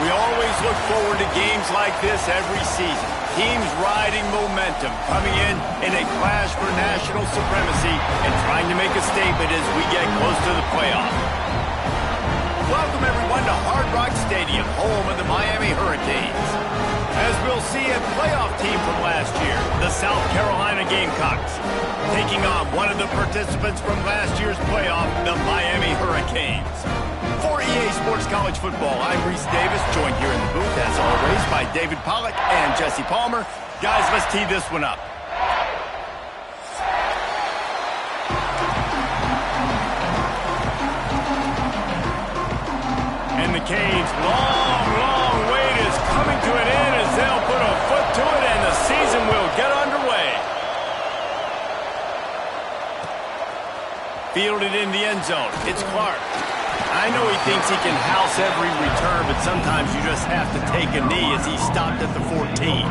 We always look forward to games like this every season. Teams riding momentum, coming in a clash for national supremacy and trying to make a statement as we get close to the playoffs. Welcome, everyone, to Hard Rock Stadium, home of the Miami Hurricanes. As we'll see, a playoff team from last year, the South Carolina Gamecocks, taking on one of the participants from last year's playoff, the Miami Hurricanes. For EA Sports College Football, I'm Reese Davis, joined here in the booth, as always, by David Pollack and Jesse Palmer. Guys, let's tee this one up. And the Canes' long wait is coming to an end as they'll put a foot to it and the season will get underway. Fielded in the end zone. It's Clark. I know he thinks he can house every return, but sometimes you just have to take a knee as he stopped at the 14.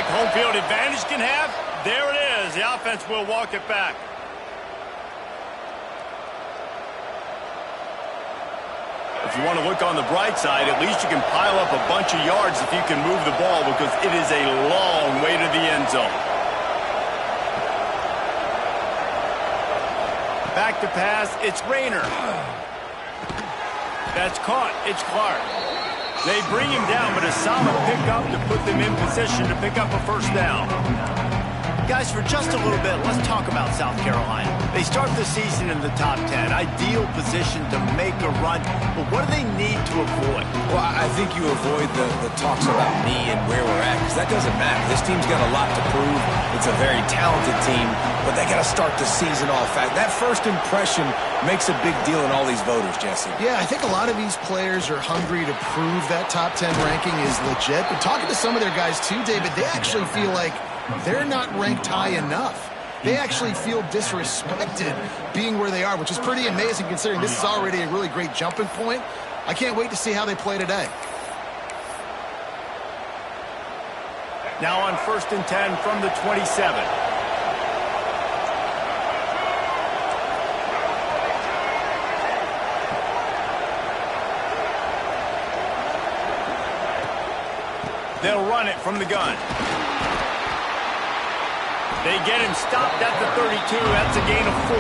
Home field advantage can have. There it is. The offense will walk it back. If you want to look on the bright side, at least you can pile up a bunch of yards if you can move the ball, because it is a long way to the end zone. Back to pass. It's Rayner. That's caught. It's Clark. They bring him down, but a solid pickup to put them in position to pick up a first down. Guys, for just a little bit, let's talk about South Carolina. They start the season in the top 10, ideal position to make a run, but what do they need to avoid? Well, I think you avoid the talks about me and where we're at, because that doesn't matter. This team's got a lot to prove. It's a very talented team, but they got to start the season off. That first impression makes a big deal in all these voters, Jesse. Yeah, I think a lot of these players are hungry to prove that top 10 ranking is legit, but talking to some of their guys too, David, they actually feel like they're not ranked high enough. They actually feel disrespected being where they are, which is pretty amazing considering this is already a really great jumping point. I can't wait to see how they play today. Now on 1st and 10 from the 27. They'll run it from the gun. They get him stopped at the 32. That's a gain of 4.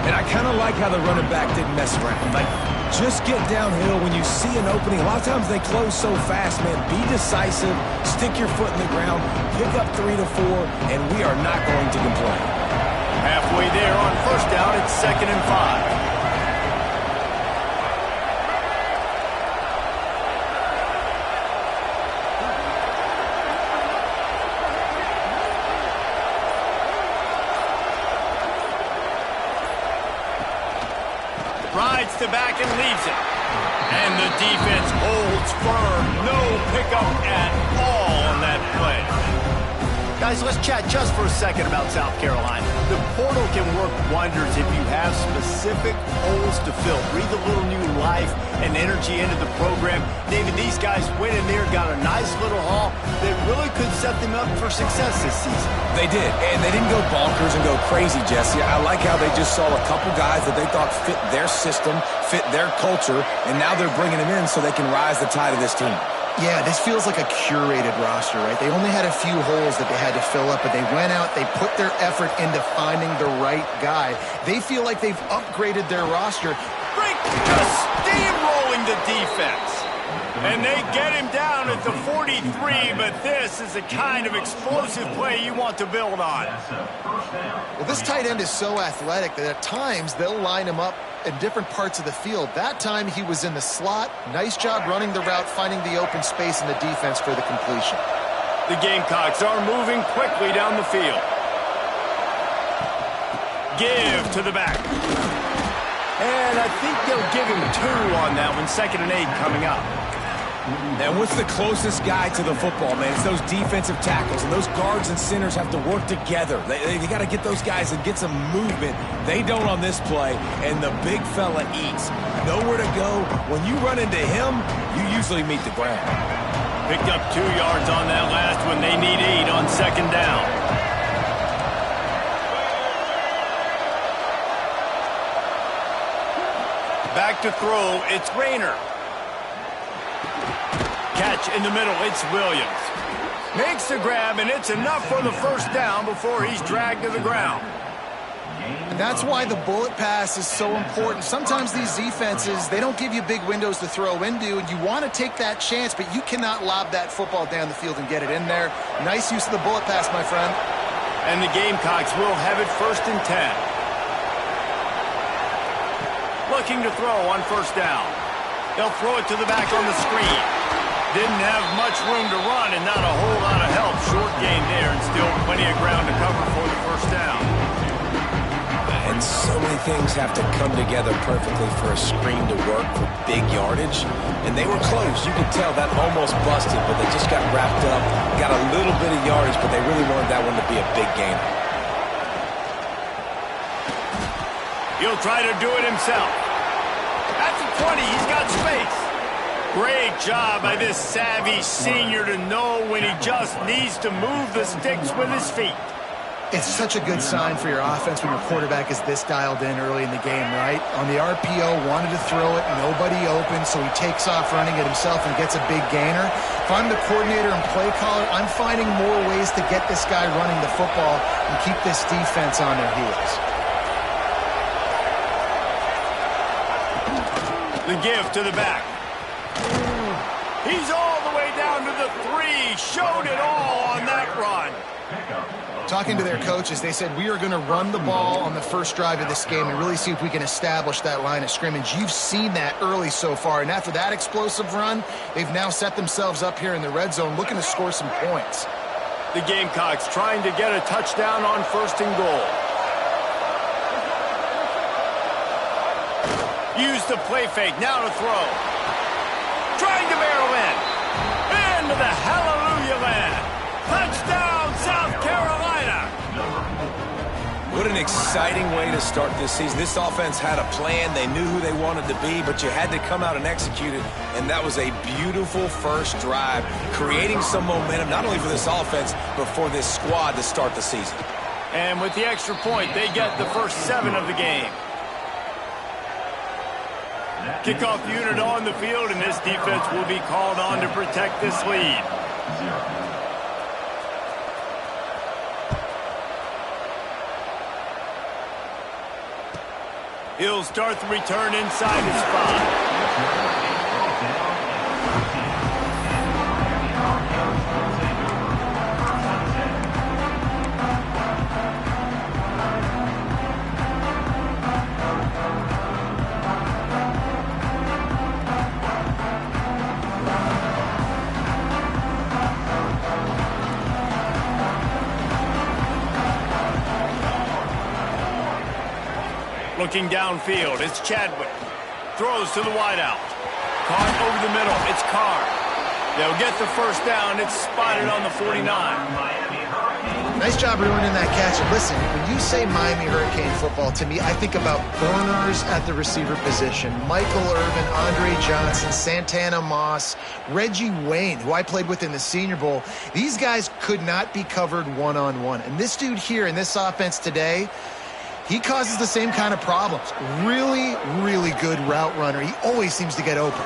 And I kind of like how the running back didn't mess around. Like, just get downhill when you see an opening. A lot of times they close so fast, man. Be decisive. Stick your foot in the ground. Pick up 3 to 4, and we are not going to complain. Halfway there on first down. It's 2nd and 5. Rides to back and leaves it. And the defense holds firm. No pickup at all on that play. Guys, let's chat just for a second about South Carolina. The portal can work wonders if you have specific holes to fill. Breathe a little new life and energy into the program. David, these guys went in there, got a nice little haul that really could set them up for success this season. They did, and they didn't go bonkers and go crazy, Jesse. I like how they just saw a couple guys that they thought fit their system, fit their culture, and now they're bringing them in so they can rise the tide of this team. Yeah, this feels like a curated roster, right? They only had a few holes that they had to fill up, but they went out, they put their effort into finding the right guy. They feel like they've upgraded their roster. Just steamrolling the defense. And they get him down at the 43, but this is the kind of explosive play you want to build on. Well, this tight end is so athletic that at times they'll line him up in different parts of the field. That time he was in the slot. Nice job running the route, finding the open space in the defense for the completion. The Gamecocks are moving quickly down the field. Give to the back. And I think they'll give him 2 on that one. 2nd and 8 coming up. And what's the closest guy to the football, man? It's those defensive tackles, and those guards and centers have to work together. They got to get those guys and get some movement. They don't on this play, and the big fella eats. Nowhere to go. When you run into him, you usually meet the ground. Picked up 2 yards on that last one. They need 8 on second down. Back to throw, it's Rayner. Catch in the middle, it's Williams. Makes the grab, and it's enough for the first down before he's dragged to the ground. And that's why the bullet pass is so important. Sometimes these defenses, they don't give you big windows to throw into, and you want to take that chance, but you cannot lob that football down the field and get it in there. Nice use of the bullet pass, my friend. And the Gamecocks will have it 1st and 10. Looking to throw on first down. They'll throw it to the back on the screen. Didn't have much room to run and not a whole lot of help. Short gain there and still plenty of ground to cover for the first down. And so many things have to come together perfectly for a screen to work for big yardage. And they were close. You could tell that almost busted, but they just got wrapped up. Got a little bit of yardage, but they really wanted that one to be a big gainer. He'll try to do it himself. At the 20, he's got space. Great job by this savvy senior to know when he just needs to move the sticks with his feet. It's such a good sign for your offense when your quarterback is this dialed in early in the game, right? On the RPO, wanted to throw it, nobody open, so he takes off running it himself and gets a big gainer. If I'm the coordinator and play caller, I'm finding more ways to get this guy running the football and keep this defense on their heels. The give to the back. He's all the way down to the 3. Showed it all on that run. Talking to their coaches, they said, we are going to run the ball on the first drive of this game and really see if we can establish that line of scrimmage. You've seen that early so far, and after that explosive run, they've now set themselves up here in the red zone looking to score some points. The Gamecocks trying to get a touchdown on 1st and goal. Use the play fake, now to throw. Trying to barrel in. Into the hallelujah land. Touchdown, South Carolina. What an exciting way to start this season. This offense had a plan. They knew who they wanted to be, but you had to come out and execute it, and that was a beautiful first drive, creating some momentum, not only for this offense, but for this squad to start the season. And with the extra point, they get the first 7 of the game. Kickoff unit on the field, and this defense will be called on to protect this lead. He'll start the return inside his 5. Looking downfield, it's Chadwick. Throws to the wideout. Caught over the middle, it's Carr. They'll get the first down. It's spotted on the 49. Nice job ruining that catch. And listen, when you say Miami Hurricane football, to me, I think about burners at the receiver position. Michael Irvin, Andre Johnson, Santana Moss, Reggie Wayne, who I played with in the Senior Bowl. These guys could not be covered one-on-one. And this dude here in this offense today, he causes the same kind of problems. Really, really good route runner. He always seems to get open.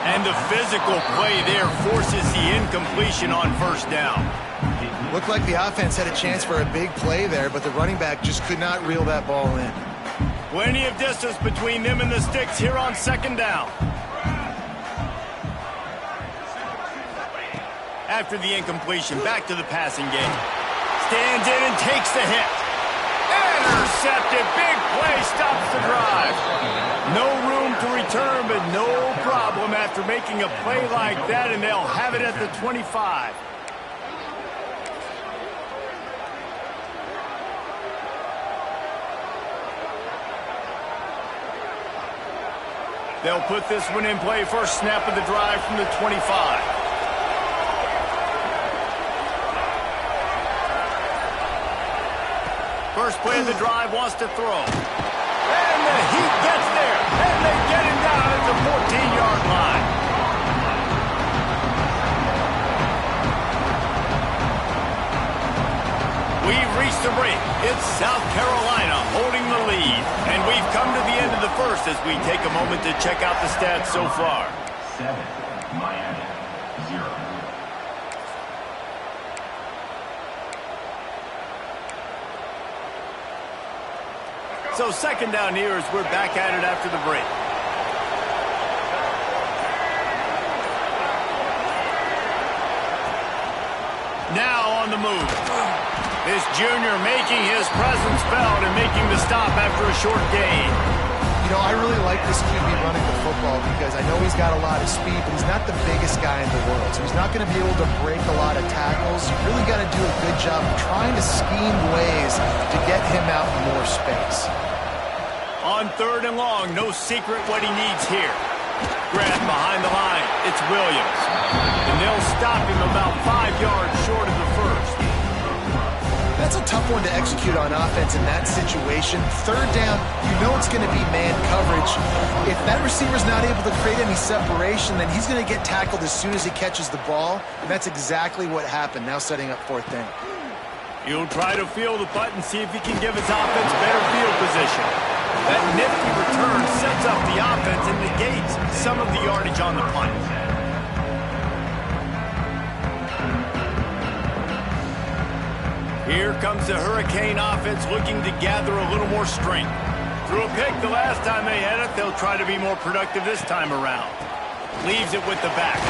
And the physical play there forces the incompletion on first down. Looked like the offense had a chance for a big play there, but the running back just could not reel that ball in. Plenty of distance between them and the sticks here on second down. After the incompletion, back to the passing game. Stands in and takes the hit. Intercepted. Big play stops the drive. No room to return, but no problem after making a play like that, and they'll have it at the 25. They'll put this one in play. First snap of the drive from the 25. First play of the drive, wants to throw. And the Heat gets there. And they get him down at the 14-yard line. We've reached the break. It's South Carolina holding the lead. And we've come to the end of the first as we take a moment to check out the stats so far. 7, Miami, 0. So second down here as we're back at it after the break. Now on the move. This junior making his presence felt and making the stop after a short gain. You know, I really like this QB running the football because I know he's got a lot of speed, but he's not the biggest guy in the world. So he's not going to be able to break a lot of tackles. You really got to do a good job of trying to scheme ways to get him out in more space. On third and long, no secret what he needs here. Grab behind the line. It's Williams. And they'll stop him about 5 yards short of the first. That's a tough one to execute on offense in that situation. Third down, you know it's going to be man coverage. If that receiver's not able to create any separation, then he's going to get tackled as soon as he catches the ball. And that's exactly what happened, now setting up fourth down. He'll try to feel the putt and see if he can give his offense better field position. That nifty return sets up the offense and negates some of the yardage on the punt. Here comes the Hurricane offense looking to gather a little more strength. Threw a pick the last time they had it. They'll try to be more productive this time around. Leaves it with the back.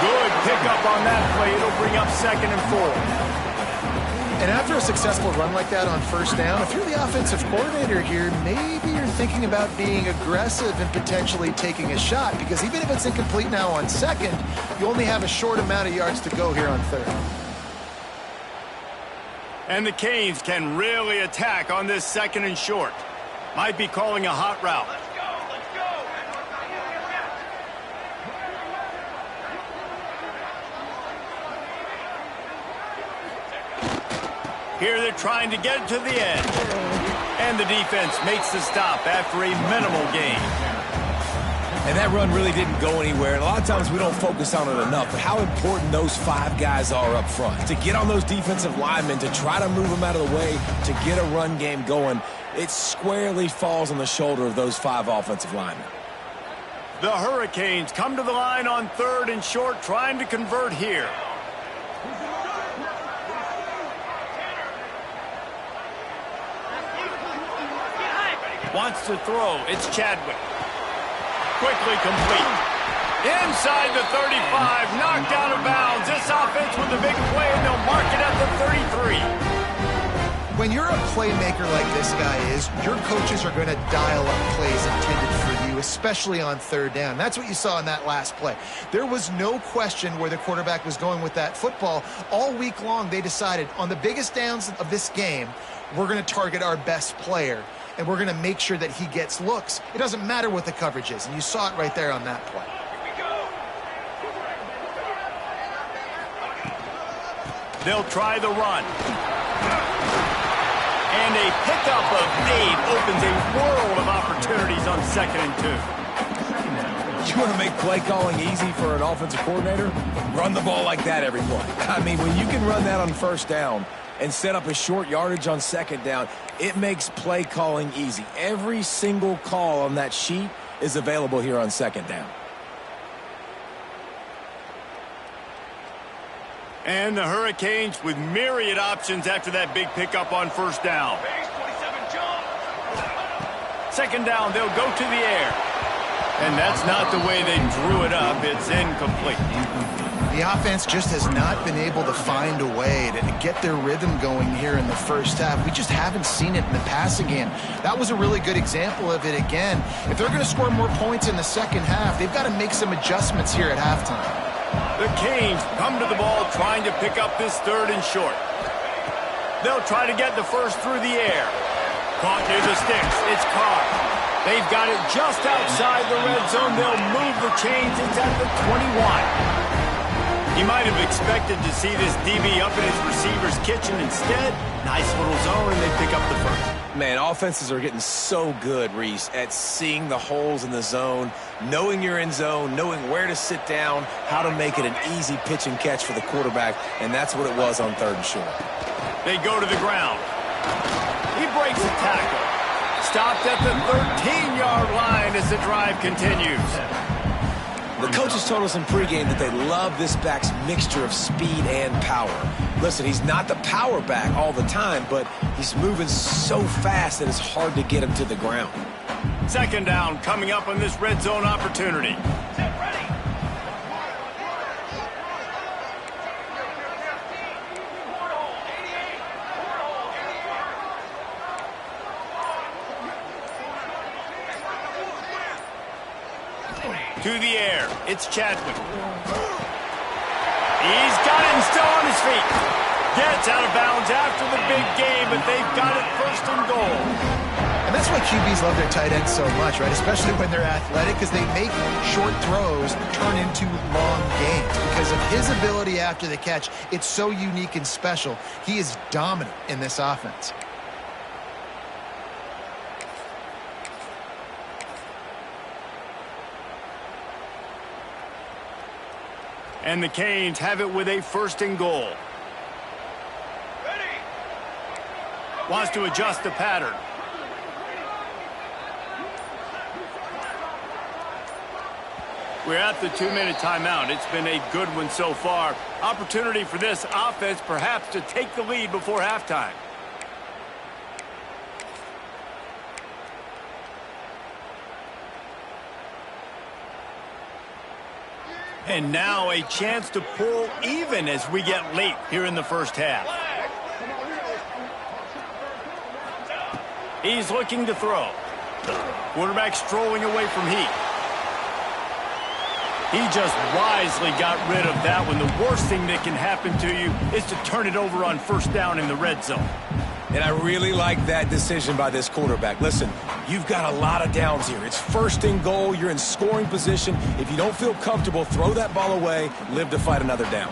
Good pickup on that play. It'll bring up 2nd and 4. And after a successful run like that on first down, if you're the offensive coordinator here, maybe you're thinking about being aggressive and potentially taking a shot, because even if it's incomplete now on second, you only have a short amount of yards to go here on third. And the Canes can really attack on this 2nd and short. Might be calling a hot route. Here they're trying to get it to the edge. And the defense makes the stop after a minimal gain. And that run really didn't go anywhere. And a lot of times we don't focus on it enough, but how important those 5 guys are up front. To get on those defensive linemen, to try to move them out of the way, to get a run game going, it squarely falls on the shoulder of those 5 offensive linemen. The Hurricanes come to the line on 3rd and short, trying to convert here. Wants to throw. It's Chadwick. Quickly complete. Inside the 35, knocked out of bounds. This offense with a big play, and they'll mark it at the 33. When you're a playmaker like this guy is, your coaches are going to dial up plays intended for you, especially on third down. That's what you saw in that last play. There was no question where the quarterback was going with that football. All week long, they decided on the biggest downs of this game, we're going to target our best player, and we're going to make sure that he gets looks. It doesn't matter what the coverage is, and you saw it right there on that play. They'll try the run. And a pickup of Dave opens a world of opportunities on 2nd and 2. You want to make play calling easy for an offensive coordinator? Run the ball like that every play. I mean, when you can run that on first down and set up a short yardage on second down, it makes play calling easy. Every single call on that sheet is available here on second down. And the Hurricanes with myriad options after that big pickup on first down. Second down, they'll go to the air. And that's not the way they drew it up. It's incomplete. The offense just has not been able to find a way to get their rhythm going here in the first half. We just haven't seen it in the passing game. That was a really good example of it again. If they're going to score more points in the second half, they've got to make some adjustments here at halftime. The Canes come to the ball trying to pick up this 3rd and short. They'll try to get the first through the air. Caught near the sticks. It's Carr. They've got it just outside the red zone. They'll move the chains. It's at the 21. You might have expected to see this DB up in his receiver's kitchen. Instead, nice little zone, and they pick up the first. Man, offenses are getting so good, Reese, at seeing the holes in the zone, knowing you're in zone, knowing where to sit down, how to make it an easy pitch and catch for the quarterback, and that's what it was on 3rd and short. They go to the ground. He breaks a tackle. Stopped at the 13-yard line as the drive continues. The coaches told us in pregame that they love this back's mixture of speed and power. Listen, he's not the power back all the time, but he's moving so fast that it's hard to get him to the ground. 2nd down coming up on this red zone opportunity. To the air, it's Chadwick. He's got it and still on his feet. Gets out of bounds after the big game, but they've got it 1st and goal. And that's why QBs love their tight ends so much, right? Especially when they're athletic, because they make short throws turn into long gains. Because of his ability after the catch, it's so unique and special. He is dominant in this offense. And the Canes have it with a 1st and goal. Ready. Wants to adjust the pattern. We're at the 2-minute timeout. It's been a good one so far. Opportunity for this offense perhaps to take the lead before halftime. And now a chance to pull even as we get late here in the 1st half. He's looking to throw. Quarterback strolling away from heat. He just wisely got rid of that one. The worst thing that can happen to you is to turn it over on 1st down in the red zone. And I really like that decision by this quarterback. Listen, you've got a lot of downs here. It's 1st and goal. You're in scoring position. If you don't feel comfortable, throw that ball away. Live to fight another down.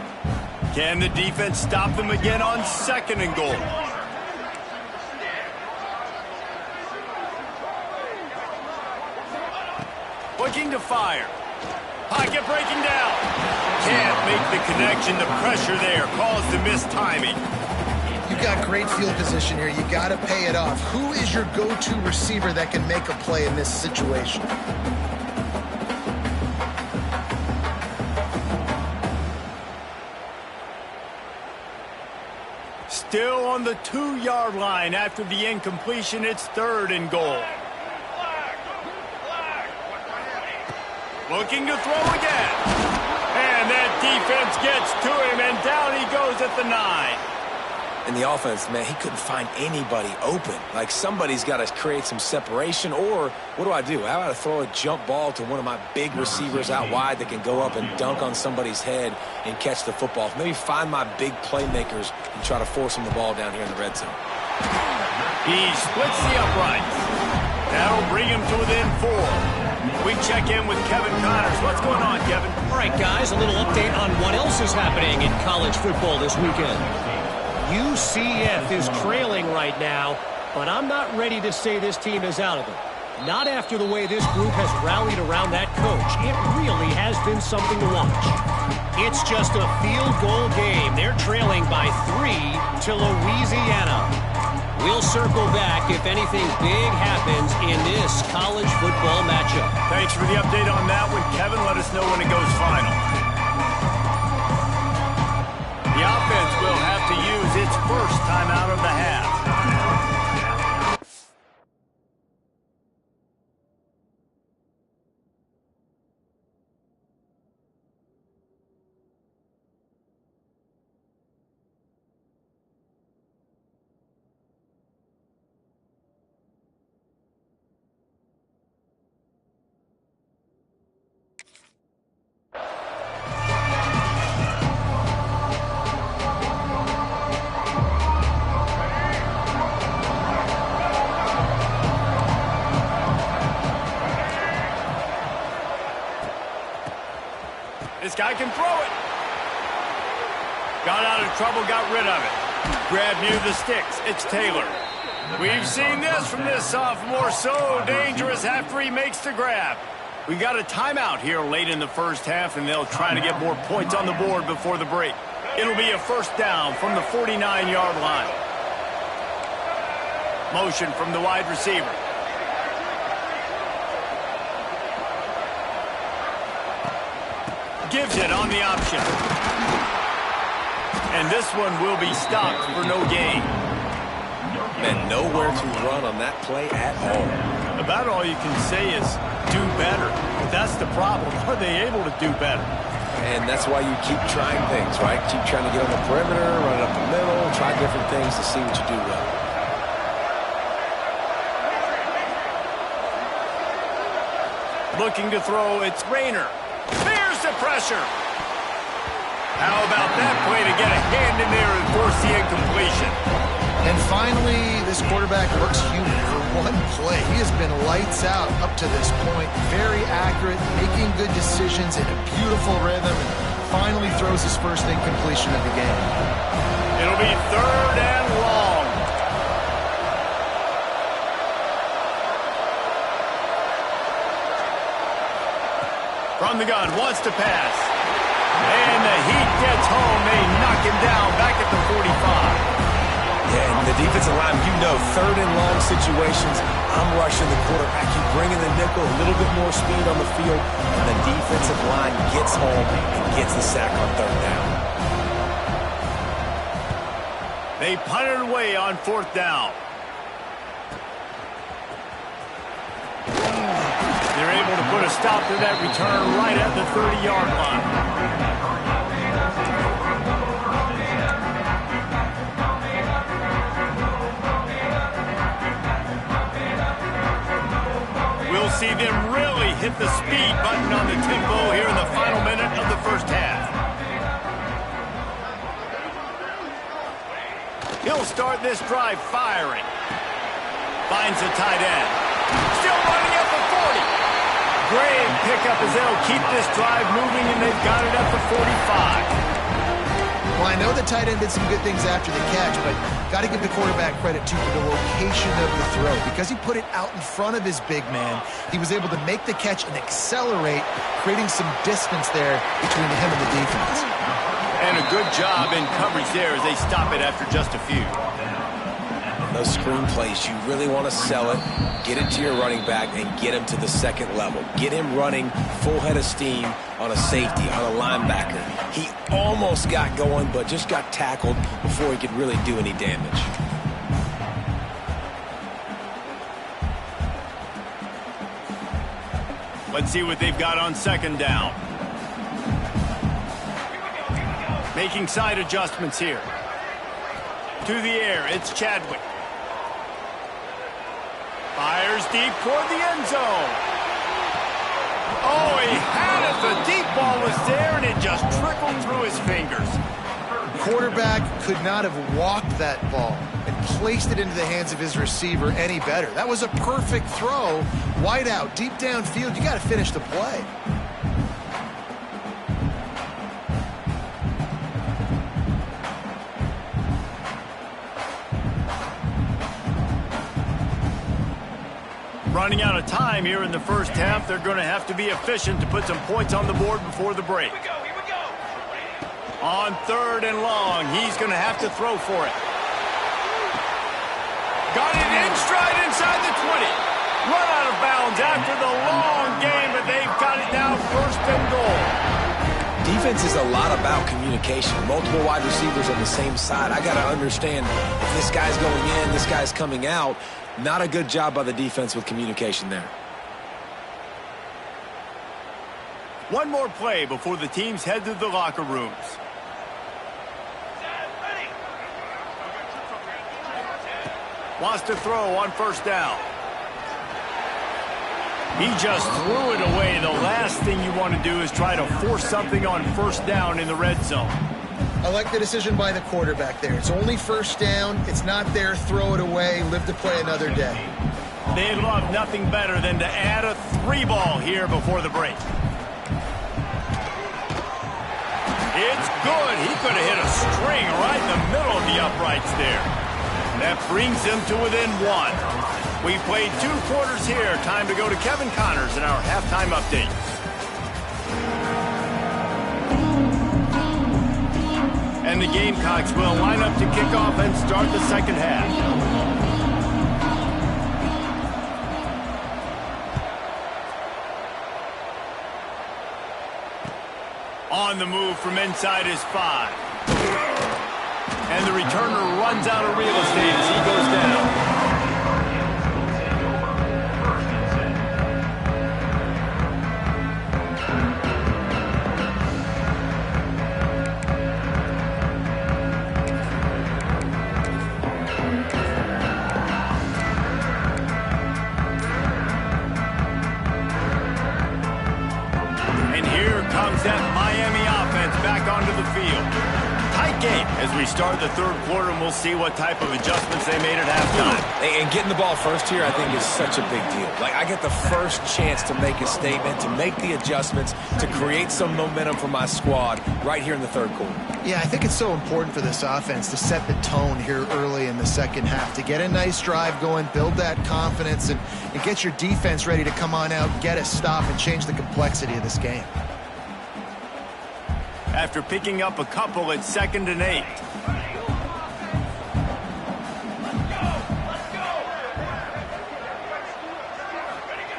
Can the defense stop them again on 2nd and goal? Looking to fire. Pocket breaking down. Can't make the connection. The pressure there caused the missed timing. You've got great field position here. You got to pay it off. Who is your go-to receiver that can make a play in this situation? Still on the 2-yard line after the incompletion. It's 3rd and goal. Looking to throw again. And that defense gets to him, and down he goes at the 9. And the offense, man, he couldn't find anybody open. Like, somebody's got to create some separation, or what do I do? How about I throw a jump ball to one of my big receivers out wide that can go up and dunk on somebody's head and catch the football? Maybe find my big playmakers and try to force them the ball down here in the red zone. He splits the uprights. That'll bring him to within 4. We check in with Kevin Connors. What's going on, Kevin? All right, guys, a little update on what else is happening in college football this weekend. UCF is trailing right now, but I'm not ready to say this team is out of it. Not after the way this group has rallied around that coach. It really has been something to watch. It's just a field goal game. They're trailing by 3 to Louisiana. We'll circle back if anything big happens in this college football matchup. Thanks for the update on that one, Kevin. Let us know when it goes final. The offense will have to use its 1st timeout of the half. guy can throw it. Got out of trouble, got rid of it. Grab near the sticks. It's Taylor. We've seen this from this sophomore. So dangerous after he makes the grab. We got a timeout here late in the first half, and they'll try to get more points on the board before the break. It'll be a first down from the 49-yard line. Motion from the wide receiver. Gives it on the option. And this one will be stopped for no gain. And nowhere to run on that play at all. About all you can say is do better. That's the problem. Are they able to do better? And that's why you keep trying things, right? Keep trying to get on the perimeter, run it up the middle, try different things to see what you do well. Looking to throw, it's Rayner. There's the pressure. How about that play to get a hand in there and force the incompletion? And finally, this quarterback looks human for one play. He has been lights out up to this point. Very accurate, making good decisions in a beautiful rhythm, and finally throws his first incompletion of the game. It'll be 3rd and long. From the gun, wants to pass. And the heat gets home. They knock him down back at the 45. Yeah, and the defensive line, 3rd and long situations, I'm rushing the quarterback. You bring in the nickel, a little bit more speed on the field, and the defensive line gets home and gets the sack on 3rd down. They punt it away on 4th down. They're able to put a stop to that return right at the 30-yard line. We'll see them really hit the speed button on the tempo here in the final minute of the first half. He'll start this drive firing. Finds a tight end. Still running at the 40. Great pickup as they'll keep this drive moving, and they've got it at the 45. Well, I know the tight end did some good things after the catch, but got to give the quarterback credit, too, for the location of the throw. Because he put it out in front of his big man, he was able to make the catch and accelerate, creating some distance there between him and the defense. And a good job in coverage there as they stop it after just a few. Those screen plays, you really want to sell it, get it to your running back, and get him to the second level. Get him running full head of steam on a safety, on a linebacker. He almost got going, but just got tackled before he could really do any damage. Let's see what they've got on 2nd down. Making side adjustments here. To the air, it's Chadwick. Fires deep toward the end zone. Oh, he had it. The deep ball was there, and it just trickled through his fingers. Quarterback could not have walked that ball and placed it into the hands of his receiver any better. That was a perfect throw. Wide out, deep downfield. You got to finish the play. Running out of time here in the first half. They're going to have to be efficient to put some points on the board before the break. Here we go. On 3rd and long, he's going to have to throw for it. Got it in stride inside the 20. Run out of bounds after the long game, but they've got it now 1st and goal. Defense is a lot about communication. Multiple wide receivers on the same side. I got to understand if this guy's going in, this guy's coming out. Not a good job by the defense with communication there. One more play before the teams head to the locker rooms. Wants to throw on 1st down. He just threw it away. The last thing you want to do is try to force something on 1st down in the red zone. I like the decision by the quarterback there. It's only 1st down. It's not there. Throw it away. Live to play another day. They'd love nothing better than to add a 3 ball here before the break. It's good. He could have hit a string right in the middle of the uprights there. That brings them to within 1. We played 2 quarters here. Time to go to Kevin Connors in our halftime update. And the Gamecocks will line up to kick off and start the second half. On the move from inside his 5. And the returner runs out of real estate as he goes down. As we start the third quarter, and we'll see what type of adjustments they made at halftime. And getting the ball first here, I think, is such a big deal. Like, I get the first chance to make a statement, to make the adjustments, to create some momentum for my squad right here in the third quarter. Yeah, I think it's so important for this offense to set the tone here early in the second half, to get a nice drive going, build that confidence, and get your defense ready to come on out, get a stop, and change the complexity of this game. After picking up a couple, it's 2nd and 8.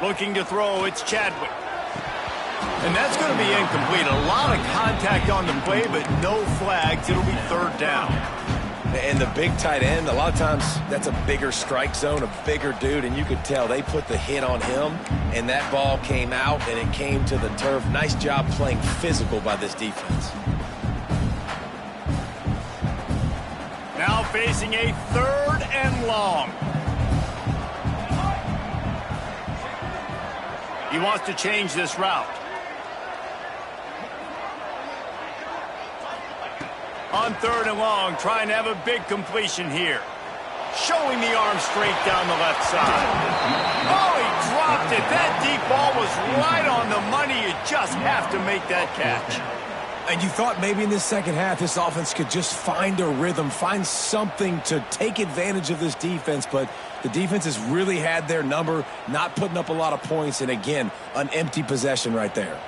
Looking to throw, it's Chadwick. And that's going to be incomplete. A lot of contact on the play, but no flags. It'll be 3rd down. And the big tight end, a lot of times that's a bigger strike zone, a bigger dude, and you could tell they put the hit on him, and that ball came out, and it came to the turf. Nice job playing physical by this defense. Now facing a 3rd and long. He wants to change this route. On 3rd and long, trying to have a big completion here. Showing the arm straight down the left side. Oh, he dropped it. That deep ball was right on the money. You just have to make that catch. And you thought maybe in this second half this offense could just find a rhythm, find something to take advantage of this defense, but the defense has really had their number, not putting up a lot of points, and again, an empty possession right there.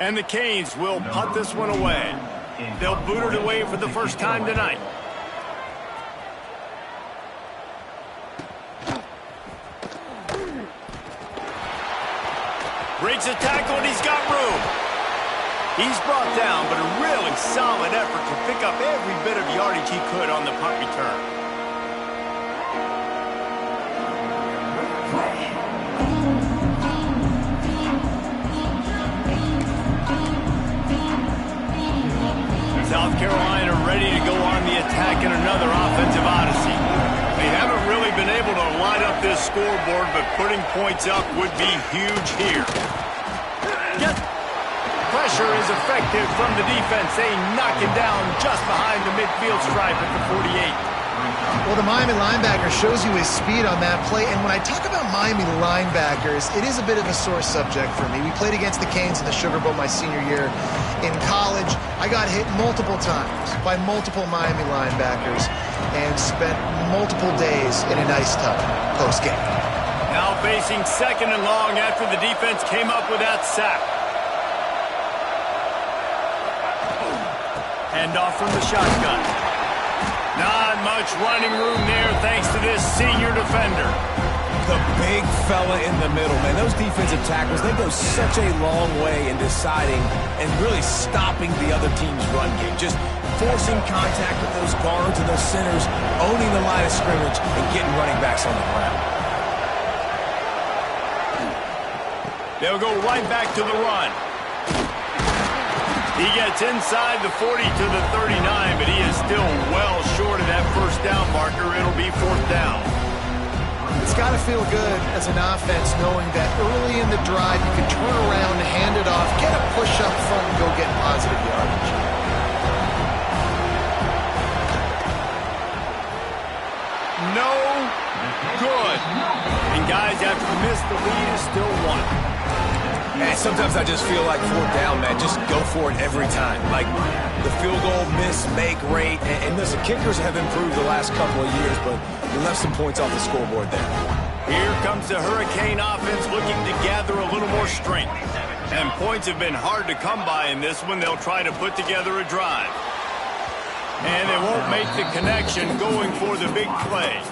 And the Canes will punt this one away. They'll boot it away for the first time tonight. Breaks a tackle and he's got room. He's brought down, but a really solid effort to pick up every bit of yardage he could on the punt return. South Carolina ready to go on the attack in another offensive odyssey. They haven't really been able to light up this scoreboard, but putting points up would be huge here. Pressure is effective from the defense. They knock him down just behind the midfield stripe at the 48. Well, the Miami linebacker shows you his speed on that play. And when I talk about Miami linebackers, it is a bit of a sore subject for me. We played against the Canes in the Sugar Bowl my senior year in college. I got hit multiple times by multiple Miami linebackers and spent multiple days in an ice tub post-game. Now facing 2nd and long after the defense came up with that sack. Handoff from the shotgun. Not much running room there thanks to this senior defender. The big fella in the middle, man. Those defensive tackles, they go such a long way in deciding and really stopping the other team's run game. Just forcing contact with those guards and those centers, owning the line of scrimmage, and getting running backs on the ground. They'll go right back to the run. He gets inside the 40 to the 39, but he is still well short of that first down marker. It'll be 4th down. It's got to feel good as an offense knowing that early in the drive you can turn around, hand it off, get a push up front, and go get positive yardage. No good. And guys, after the miss, the lead is still 1. And sometimes I just feel like fourth down, man, just go for it every time. Like the field goal miss, make rate. And listen, kickers have improved the last couple of years, but we left some points off the scoreboard there. Here comes the Hurricane offense looking to gather a little more strength. And points have been hard to come by in this one. They'll try to put together a drive. And they won't make the connection going for the big play.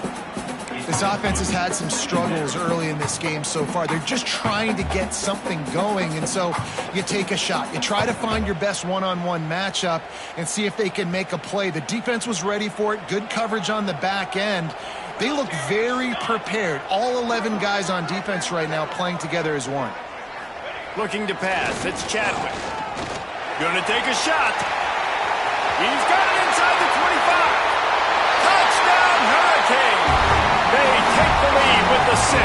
This offense has had some struggles early in this game so far. They're just trying to get something going, and so you take a shot. You try to find your best one-on-one matchup and see if they can make a play. The defense was ready for it. Good coverage on the back end. They look very prepared. All 11 guys on defense right now playing together as one. Looking to pass. It's Chadwick. Gonna take a shot. He's got it inside the 25. Touchdown, Hurricane. They take the lead with the 6.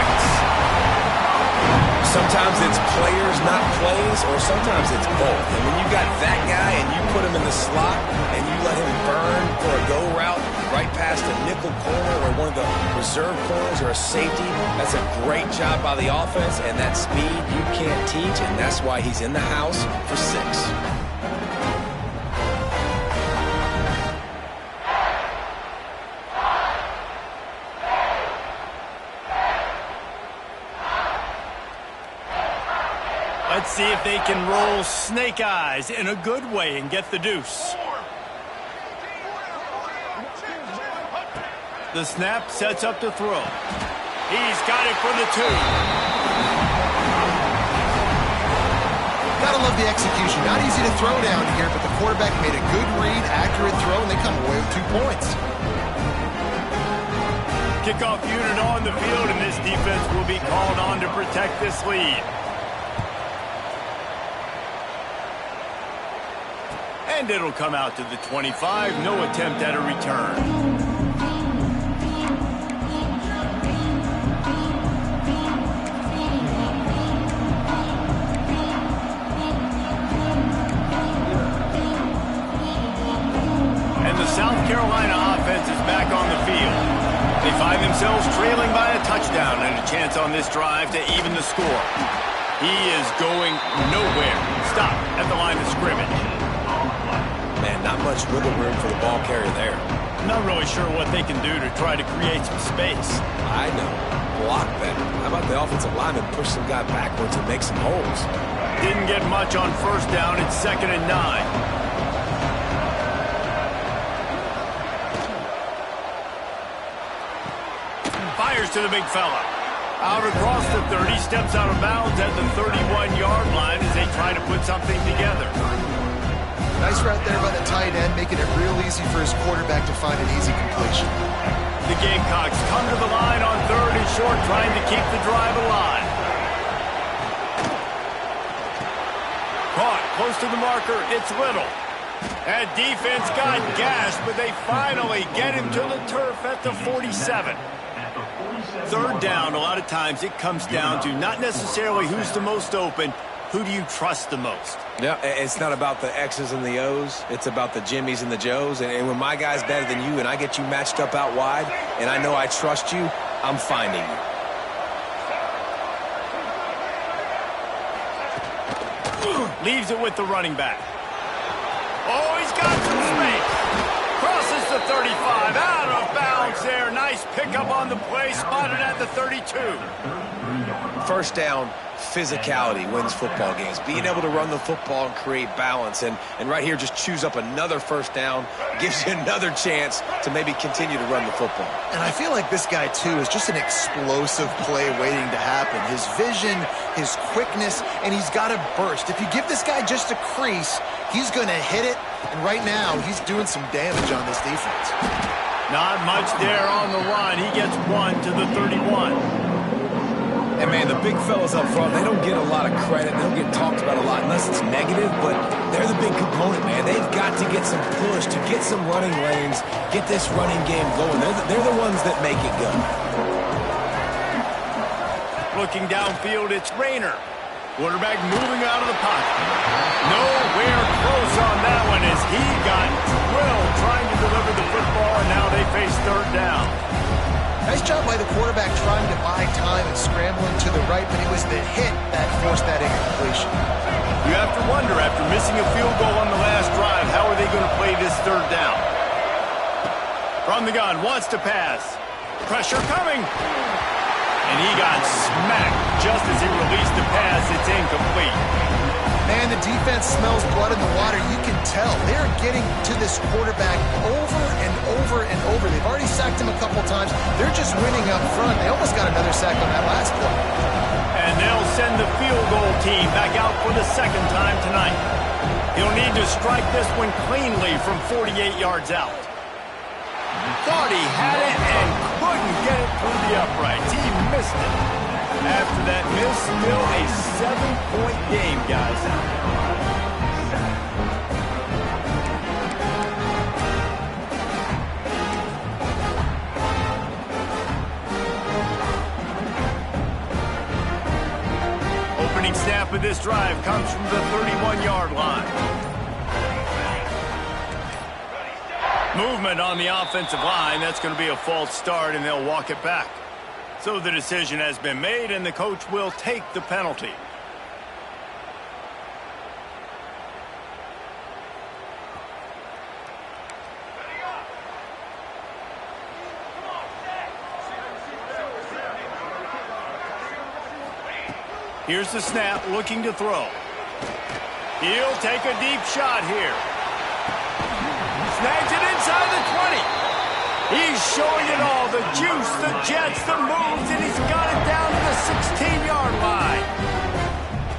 Sometimes it's players, not plays, or sometimes it's both. And when you got that guy and you put him in the slot and you let him burn for a go route right past a nickel corner or one of the reserve corners or a safety, that's a great job by the offense, and that speed you can't teach, and that's why he's in the house for 6. Let's see if they can roll snake eyes in a good way and get the deuce. The snap sets up to throw. He's got it for the 2. Gotta love the execution. Not easy to throw down here, but the quarterback made a good read, accurate throw, and they come away with 2 points. Kickoff unit on the field, and this defense will be called on to protect this lead. And it'll come out to the 25. No attempt at a return. And the South Carolina offense is back on the field. They find themselves trailing by a touchdown and a chance on this drive to even the score. He is going nowhere. Stop at the line of scrimmage. Man, not much wiggle room for the ball carrier there. Not really sure what they can do to try to create some space. I know. Block better. How about the offensive lineman push some guy backwards and make some holes? Didn't get much on first down. It's 2nd and 9. Fires to the big fella. Out across the 30, steps out of bounds at the 31-yard line as they try to put something together. Nice route there by the tight end, making it real easy for his quarterback to find an easy completion. The Gamecocks come to the line on 3rd and short, trying to keep the drive alive. Caught close to the marker, it's Little. That defense got gashed, but they finally get him to the turf at the 47. 3rd down, a lot of times it comes down to not necessarily who's the most open, who do you trust the most? Yeah, it's not about the X's and the O's. It's about the Jimmies and the Joes. And when my guy's better than you and I get you matched up out wide and I know I trust you, I'm finding you. Leaves it with the running back. Oh, he's got some space. Crosses the 35. Out of bounds there. Nice pickup on the play. Spotted at the 32. 1st down, physicality wins football games. Being able to run the football and create balance. And right here, just choose up another 1st down. Gives you another chance to maybe continue to run the football. And I feel like this guy, too, is just an explosive play waiting to happen. His vision, his quickness, and he's got a burst. If you give this guy just a crease, he's going to hit it. And right now, he's doing some damage on this defense. Not much there on the run. He gets 1 to the 31. And, man, the big fellas up front, they don't get a lot of credit. They don't get talked about a lot unless it's negative, but they're the big component, man. They've got to get some push, to get some running lanes, get this running game going. They're the ones that make it go. Looking downfield, it's Rayner. Quarterback moving out of the pocket. Nowhere close on that one as he got drilled trying to deliver the football, and now they face 3rd down. Nice job by the quarterback trying to buy time and scrambling to the right, but it was the hit that forced that incompletion. You have to wonder, after missing a field goal on the last drive, how are they going to play this third down? From the gun, wants to pass. Pressure coming. And he got smacked just as he released the pass. It's incomplete. Man, the defense smells blood in the water. You can tell. They're getting to this quarterback over and over and over. They've already sacked him a couple times. They're just winning up front. They almost got another sack on that last play. And they'll send the field goal team back out for the second time tonight. He'll need to strike this one cleanly from 48 yards out. Thought he had it and couldn't get it through the uprights. He missed it. After that miss, still a 7-point game, guys. Opening snap of this drive comes from the 31-yard line. Movement on the offensive line. That's going to be a false start, and they'll walk it back. So the decision has been made, and the coach will take the penalty. Here's the snap, looking to throw. He'll take a deep shot here. Snags it inside the 20. He's showing it all, the juice, the jets, the moves, and he's got it down to the 16-yard line.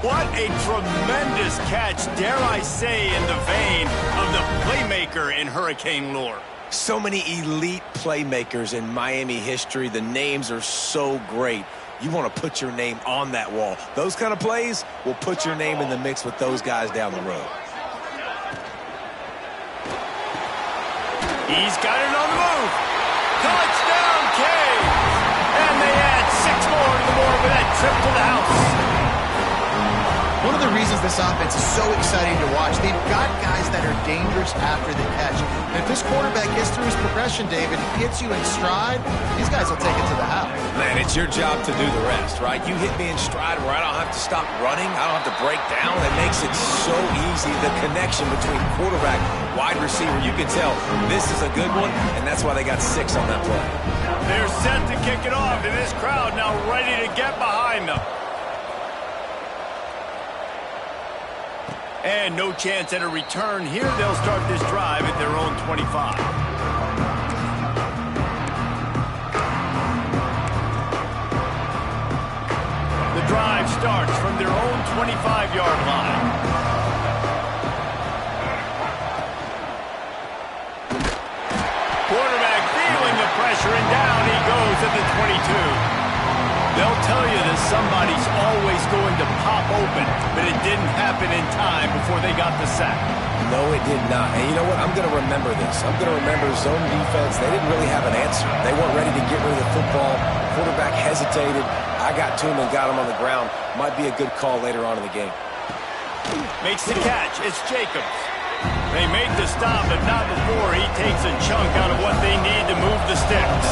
What a tremendous catch, dare I say, in the vein of the playmaker in Hurricane lore. So many elite playmakers in Miami history. The names are so great. You want to put your name on that wall. Those kind of plays will put your name in the mix with those guys down the road. He's got it on the move. Touchdown, Canes. And they add 6 more to the board with that trip to the house. One of the reasons this offense is so exciting to watch, they've got guys that are dangerous after the catch. And if this quarterback gets through his progression, David, hits you in stride, these guys will take it to the house. Man, it's your job to do the rest, right? You hit me in stride where I don't have to stop running. I don't have to break down. It makes it so easy. The connection between quarterback, wide receiver, you can tell this is a good one, and that's why they got 6 on that play. They're set to kick it off, and this crowd now ready to get behind them. And no chance at a return here. They'll start this drive at their own 25. The drive starts from their own 25-yard line. Quarterback feeling the pressure, and down he goes at the 22. They'll tell you that somebody's always going to pop open, but it didn't happen in time before they got the sack. No, it did not. And you know what? I'm going to remember this. I'm going to remember zone defense. They didn't really have an answer. They weren't ready to get rid of the football. Quarterback hesitated. I got to him and got him on the ground. Might be a good call later on in the game. Makes the catch. It's Jacobs. They made the stop, but not before he takes a chunk out of what they need to move the sticks.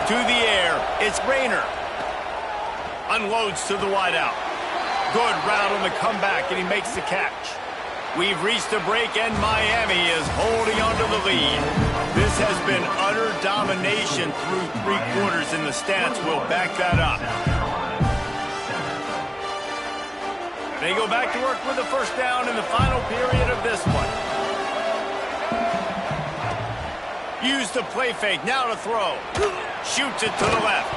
To the air, it's Rayner. Unloads to the wideout. Good route on the comeback, and he makes the catch. We've reached a break, and Miami is holding on to the lead. This has been utter domination through 3 quarters, and the stats will back that up. They go back to work with a first down in the final period of this one. Use the play fake, now to throw. Shoots it to the left.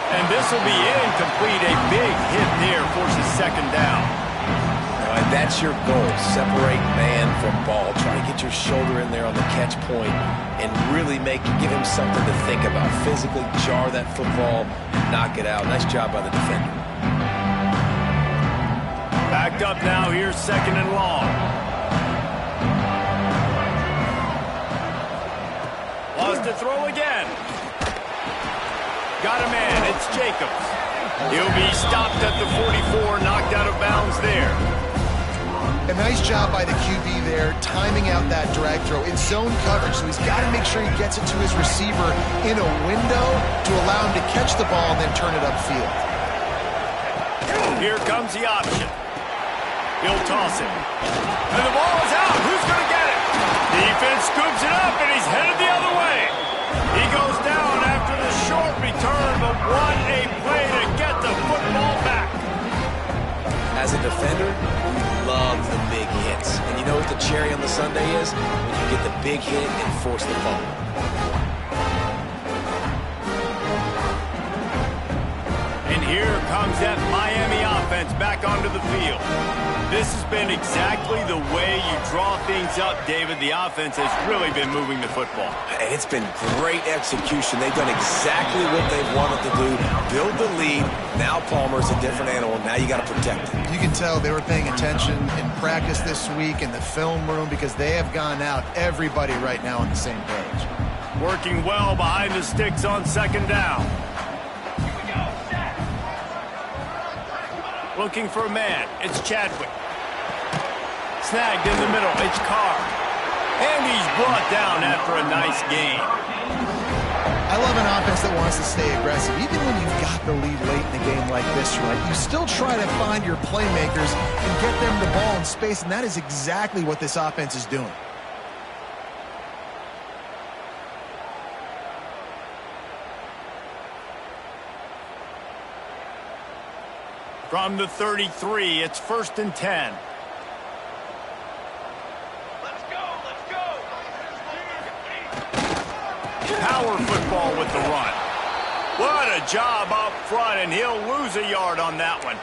And this will be incomplete. A big hit there forces second down. And that's your goal. Separate man from ball. Try to get your shoulder in there on the catch point and really give him something to think about. Physically jar that football and knock it out. Nice job by the defender. Backed up now. Here's second and long. goes to throw again. Got a man. It's Jacobs. He'll be stopped at the 44, knocked out of bounds there. A nice job by the QB there, timing out that drag throw. It's zone coverage, so he's got to make sure he gets it to his receiver in a window to allow him to catch the ball and then turn it upfield. Here comes the option. He'll toss it. And the ball is out. Who's going to get it? Defense scoops it up, and he's headed the other way. He goes down after the short return, but what a play to get the football back. As a defender, we love the big hits. And you know what the cherry on the sundae is? When you get the big hit and force the fumble. And here comes that Miami offense back onto the field. This has been exactly the way you draw things up, David. The offense has really been moving the football. And it's been great execution. They've done exactly what they've wanted to do. Build the lead. Now Palmer's a different animal. Now you got to protect him. You can tell they were paying attention in practice this week in the film room because they have gone out, everybody right now on the same page. Working well behind the sticks on second down. Looking for a man. It's Chadwick. Snagged in the middle. It's Carr. And he's brought down after a nice gain. I love an offense that wants to stay aggressive. Even when you've got the lead late in the game like this, right, you still try to find your playmakers and get them the ball in space, and that is exactly what this offense is doing. From the 33, it's 1st and 10. Let's go! Power football with the run. What a job up front, and he'll lose a yard on that one.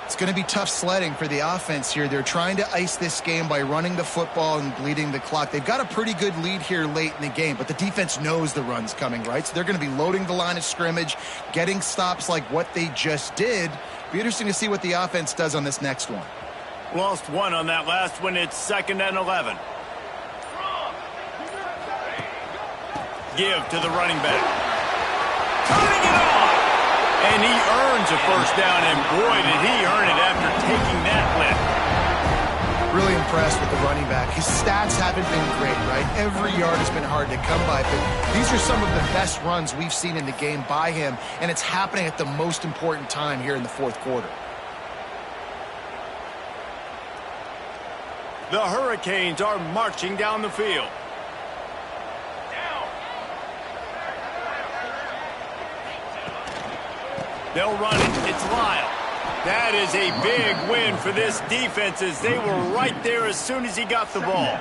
It's going to be tough sledding for the offense here. They're trying to ice this game by running the football and bleeding the clock. They've got a pretty good lead here late in the game, but the defense knows the run's coming, right? So they're going to be loading the line of scrimmage, getting stops like what they just did. Be interesting to see what the offense does on this next one. Lost one on that last one. It's 2nd and 11. Give to the running back. Turning it on! And he earns a first down, and boy, did he earn it after taking that lift. Really impressed with the running back. His stats haven't been great, right? Every yard has been hard to come by, but these are some of the best runs we've seen in the game by him, and it's happening at the most important time here in the fourth quarter. The Hurricanes are marching down the field. They'll run it. It's Lyle. That is a big win for this defense as they were right there as soon as he got the ball.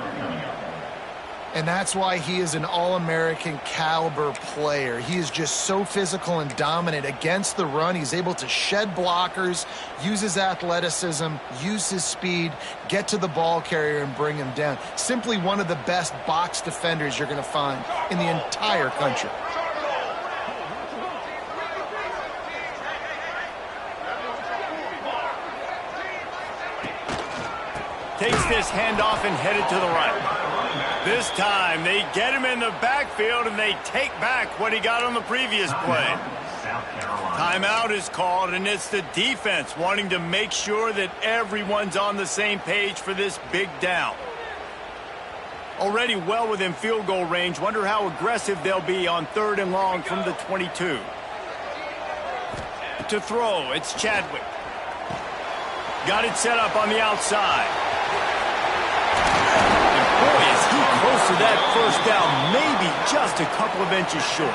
And that's why he is an All-American caliber player. He is just so physical and dominant against the run. He's able to shed blockers, use his athleticism, use his speed, get to the ball carrier and bring him down. Simply one of the best box defenders you're going to find in the entire country. Takes this handoff and headed to the right. This time, they get him in the backfield, and they take back what he got on the previous play. Timeout is called, and it's the defense wanting to make sure that everyone's on the same page for this big down. Already well within field goal range. Wonder how aggressive they'll be on 3rd and long from the 22. To throw, it's Chadwick. Got it set up on the outside. Boy, is he close to that first down, maybe just a couple of inches short.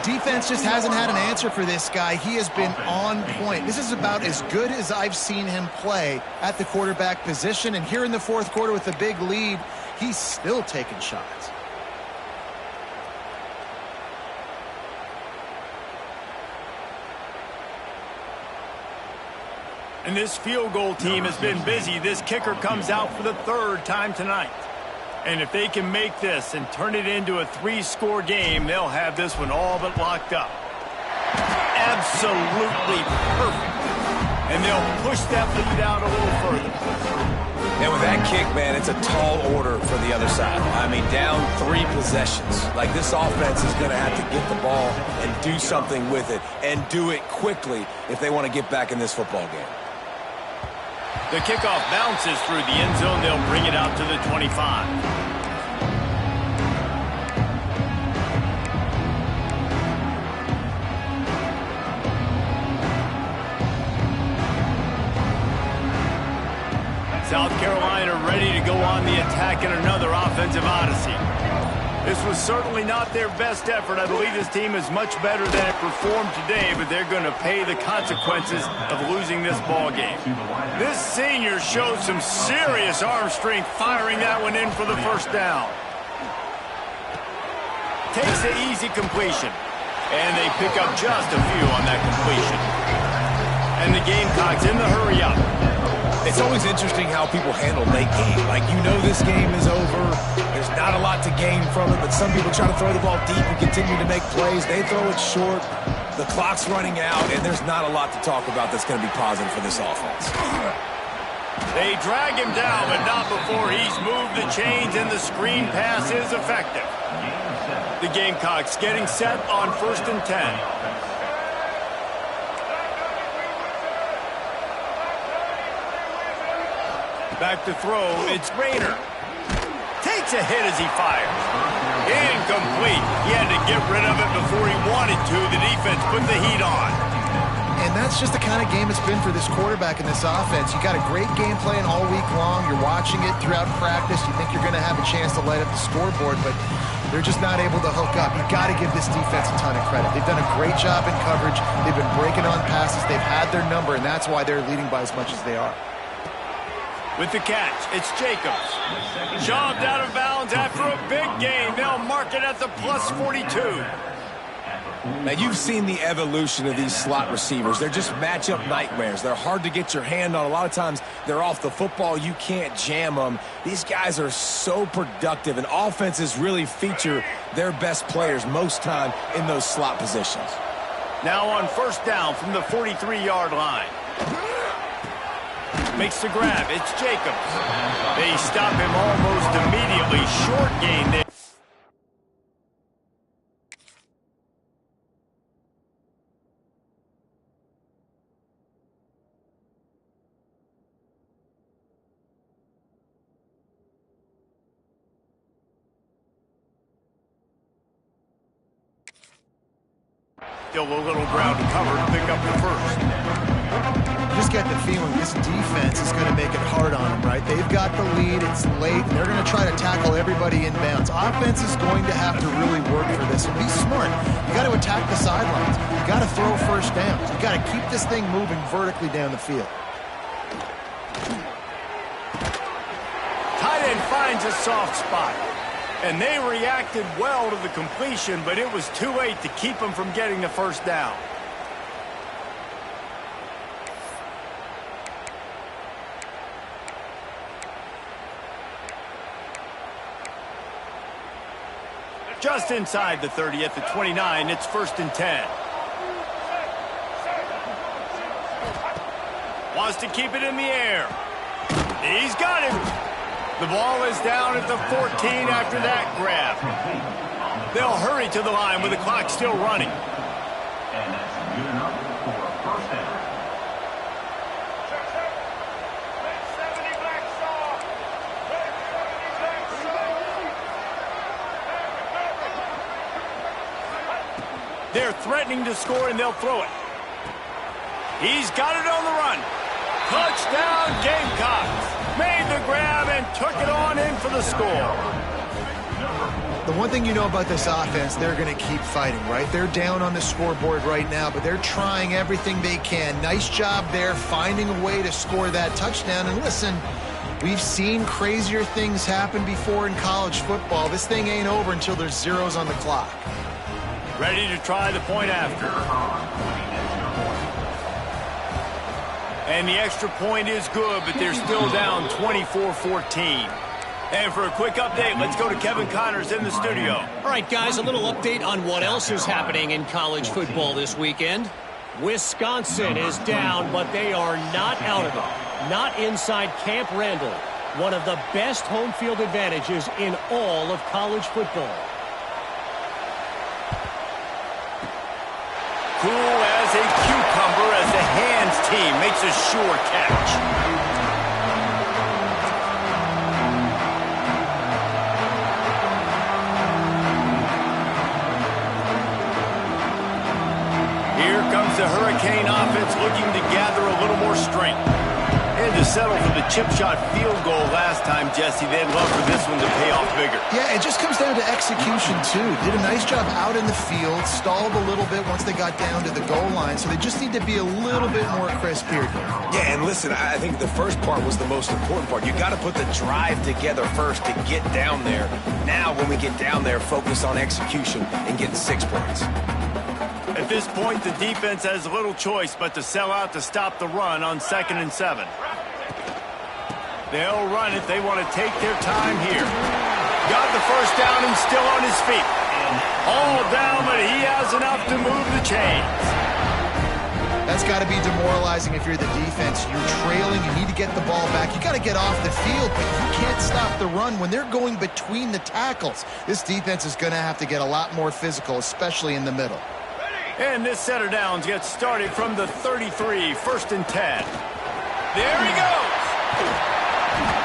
Defense just hasn't had an answer for this guy. He has been on point. This is about as good as I've seen him play at the quarterback position. And here in the fourth quarter with a big lead, he's still taking shots. And this field goal team has been busy. This kicker comes out for the 3rd time tonight. And if they can make this and turn it into a 3-score game, they'll have this one all but locked up. Absolutely perfect. and they'll push that lead out a little further. And with that kick, man, it's a tall order for the other side. I mean, down 3 possessions. Like, this offense is going to have to get the ball and do something with it, and do it quickly if they want to get back in this football game. The kickoff bounces through the end zone. They'll bring it out to the 25. South Carolina ready to go on the attack in another offensive odyssey. This was certainly not their best effort. I believe this team is much better than it performed today, but they're going to pay the consequences of losing this ball game. This senior showed some serious arm strength firing that one in for the first down. Takes the easy completion, and they pick up just a few on that completion. And the Gamecocks in the hurry up. It's always interesting how people handle late game. Like, you know this game is over. There's not a lot to gain from it, but some people try to throw the ball deep and continue to make plays. They throw it short. The clock's running out, and there's not a lot to talk about that's going to be positive for this offense. They drag him down, but not before he's moved the chains, and the screen pass is effective. The Gamecocks getting set on 1st and 10. Back to throw, it's Rayner. Takes a hit as he fires. Incomplete. He had to get rid of it before he wanted to. The defense put the heat on. And that's just the kind of game it's been for this quarterback in this offense. You got a great game plan all week long. You're watching it throughout practice. You think you're going to have a chance to light up the scoreboard, but they're just not able to hook up. You've got to give this defense a ton of credit. They've done a great job in coverage. They've been breaking on passes. They've had their number, and that's why they're leading by as much as they are. With the catch, it's Jacobs. Shoved out of bounds after a big gain. They'll mark it at the plus 42. Now, you've seen the evolution of these slot receivers. They're just matchup nightmares. They're hard to get your hand on. A lot of times, they're off the football. You can't jam them. These guys are so productive, and offenses really feature their best players most time in those slot positions. Now on 1st down from the 43-yard line. Makes the grab. It's Jacobs. They stop him almost immediately. Short gain there. Still a little ground to cover to pick up the first. You just get the feeling this defense is going to make it hard on them, right? They've got the lead, it's late, and they're going to try to tackle everybody inbounds. Offense is going to have to really work for this and be smart. You got to attack the sidelines. You got to throw first downs. You got to keep this thing moving vertically down the field. Tight end finds a soft spot. And they reacted well to the completion, but it was too late to keep them from getting the first down. Just inside the 30 at the 29, it's 1st and 10. Wants to keep it in the air. He's got him. The ball is down at the 14 after that grab. They'll hurry to the line with the clock still running. And that's good enough for a first down. They're threatening to score, and they'll throw it. He's got it on the run. Touchdown, Gamecocks. Made the grab and took it on in for the score. The one thing you know about this offense, they're going to keep fighting, right? They're down on the scoreboard right now, but they're trying everything they can. Nice job there, finding a way to score that touchdown. And listen, we've seen crazier things happen before in college football. This thing ain't over until there's zeros on the clock. Ready to try the point after. And the extra point is good, but they're still down 24-14. And for a quick update, let's go to Kevin Connors in the studio. All right, guys, a little update on what else is happening in college football this weekend. Wisconsin is down, but they are not out of it. Not inside Camp Randall, one of the best home field advantages in all of college football. Cool as a cucumber as the hands team makes a sure catch. Here comes the Hurricane offense looking to gather a little more strength. And to settle for the chip shot field goal last time, Jesse, they'd love for this one to pay off bigger. Yeah, it just comes down to execution, too. Did a nice job out in the field, stalled a little bit once they got down to the goal line, so they just need to be a little bit more crisp here. Yeah, and listen, I think the first part was the most important part. You got to put the drive together first to get down there. Now, when we get down there, focus on execution and getting 6 points. At this point, the defense has little choice but to sell out to stop the run on 2nd and 7. They'll run it. They want to take their time here. Got the first down and still on his feet. All down, but he has enough to move the chains. That's got to be demoralizing if you're the defense. You're trailing. You need to get the ball back. You got to get off the field, but you can't stop the run when they're going between the tackles. This defense is going to have to get a lot more physical, especially in the middle. And this set of downs gets started from the 33, 1st and 10. There he goes.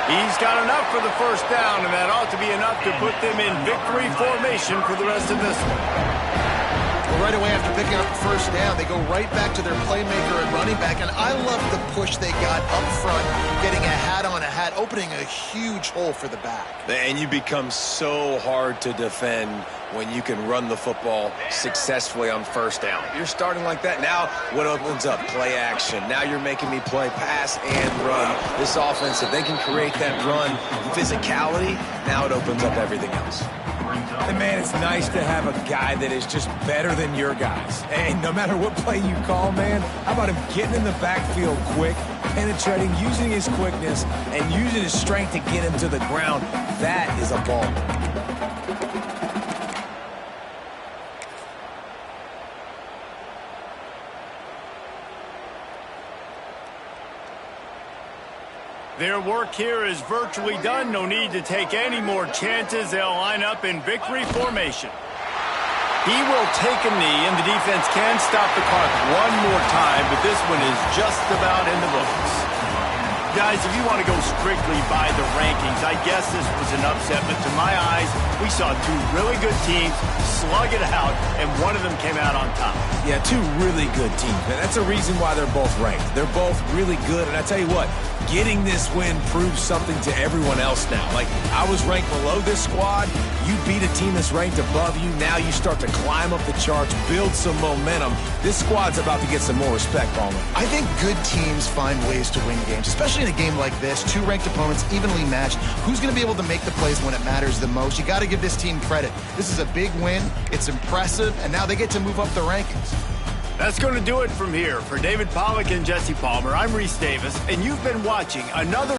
He's got enough for the first down, and that ought to be enough to put them in victory formation for the rest of this one. Well, right away after picking up the first down, they go right back to their playmaker and running back, and I love the push they got up front, getting a hat on a hat, opening a huge hole for the back. And you become so hard to defend when you can run the football successfully on first down. You're starting like that. Now what opens up? Play action. Now you're making me play pass and run. This offense, if they can create that run physicality, now it opens up everything else. And man, it's nice to have a guy that is just better than your guys. And no matter what play you call, man, how about him getting in the backfield quick, penetrating, using his quickness, and using his strength to get him to the ground. That is a ball. Their work here is virtually done. No need to take any more chances. They'll line up in victory formation. He will take a knee, and the defense can stop the clock one more time, but this one is just about in the books. Guys, if you want to go strictly by the rankings, I guess this was an upset, but to my eyes, we saw two really good teams slug it out, and one of them came out on top. Yeah, two really good teams, man. That's a reason why they're both ranked. They're both really good, and I tell you what, getting this win proves something to everyone else now. Like, I was ranked below this squad. You beat a team that's ranked above you. Now you start to climb up the charts, build some momentum. This squad's about to get some more respect, Palmer. I think good teams find ways to win games, especially in a game like this. Two ranked opponents, evenly matched. Who's going to be able to make the plays when it matters the most? You got to give this team credit. This is a big win. It's impressive, and now they get to move up the rankings. That's going to do it from here. For David Pollack and Jesse Palmer, I'm Reese Davis, and you've been watching another